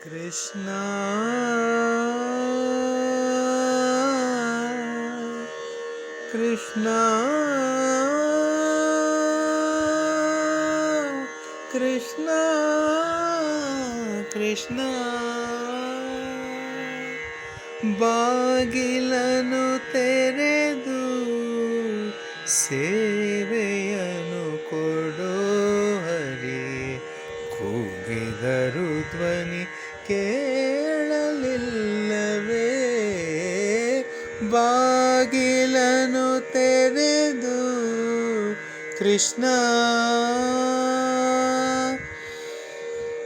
ಕೃಷ್ಣ ಕೃಷ್ಣ ಕೃಷ್ಣ ಕೃಷ್ಣ ಬಾಗಿಲನು ತೆರೆದು ಸೇವೆಯನು ಕೊಡೋ ಹರಿ. ಕೂಗಿದರು ಧ್ವನಿ ಕೇಳಲಿಲ್ಲವೇ? ಬಾಗಿಲನು ತೆರೆದು ಕೃಷ್ಣ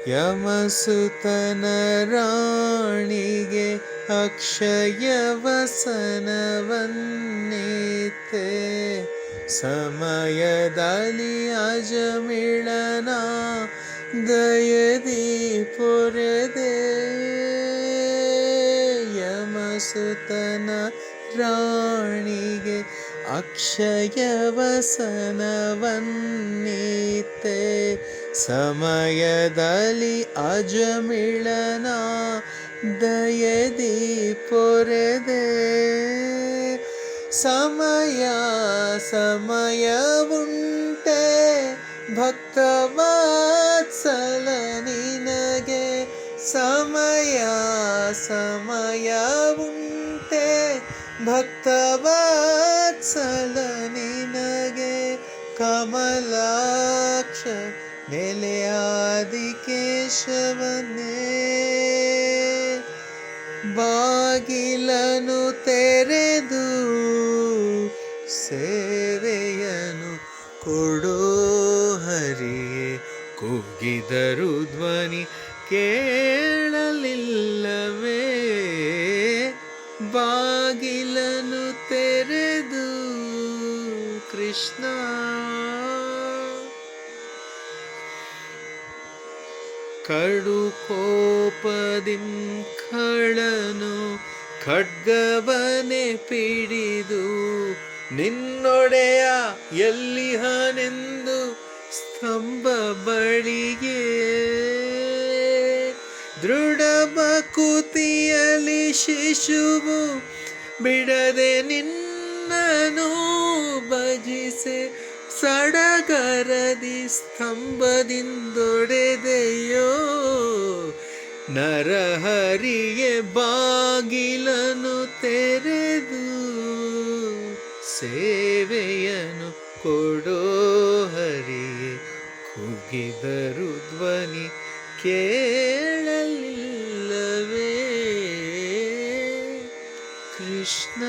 ಯಮಸುತನ ರಾಣಿಗೆ ಅಕ್ಷಯ ವಸನವನ್ನೇತೆ. ಸಮಯದಲ್ಲಿ ಅಜಮಿಳನ ದಯದಿ ಪೊರೆದೆ. ಯಮಸುತನ ರಾಣಿಗೆ ಅಕ್ಷಯ ವಸನವನ್ನೇತೆ. ಸಮಯದಲ್ಲಿ ಅಜಮಿಳನ ದಯದಿ ಪೊರೆದೆ. ಸಮಯವುಂಟೆ ಭಕ್ತವತ್ಸಲ ನಿನಗೆ. ಸಮಯವುಂಟೆ ಭಕ್ತವತ್ಸಲ ನಿನಗೆ. ಕಮಲಾಕ್ಷ ನೆಲೆಯಾದಿ ಕೇಶವನೇ. ಬಾಗಿಲನು ತೆರೆದು ಸೇವೆಯನು ಕೊಡೋ ಹರಿಯೇ. ಕೂಗಿದರು ಧ್ವನಿ ಕೇಳಲಿಲ್ಲವೇ? ಬಾಗಿಲನು ತೆರೆದು ಕೃಷ್ಣ ಕಡು ಕೋಪದಿಂ ಖಳನು ಖಡ್ಗವನೆ ಪಿಡಿದು. ನಿನ್ನೊಡೆಯ ಎಲ್ಲಿಹನೆಂದು ಸ್ತಂಭ ಬಳಿಗೆ. ದೃಢ ಬಕುತಿಯಲ್ಲಿ ಶಿಶುವು ಬಿಡದೆ ನಿನ್ನನು ಭಜಿಸೆ. ಸಡಗರದಿ ಸ್ತಂಭದಿಂದೊಡೆದೆಯೋ ನರಹರಿಯೇ. ಬಾಗಿಲನು ತೆರೆದು ಸೇವೆಯನು ಕೊಡೋ ಹರಿಯೇ. ಕೂಗಿದರು ಧ್ವನಿ ಕೇಳಲಿಲ್ಲವೇ? ಕೃಷ್ಣ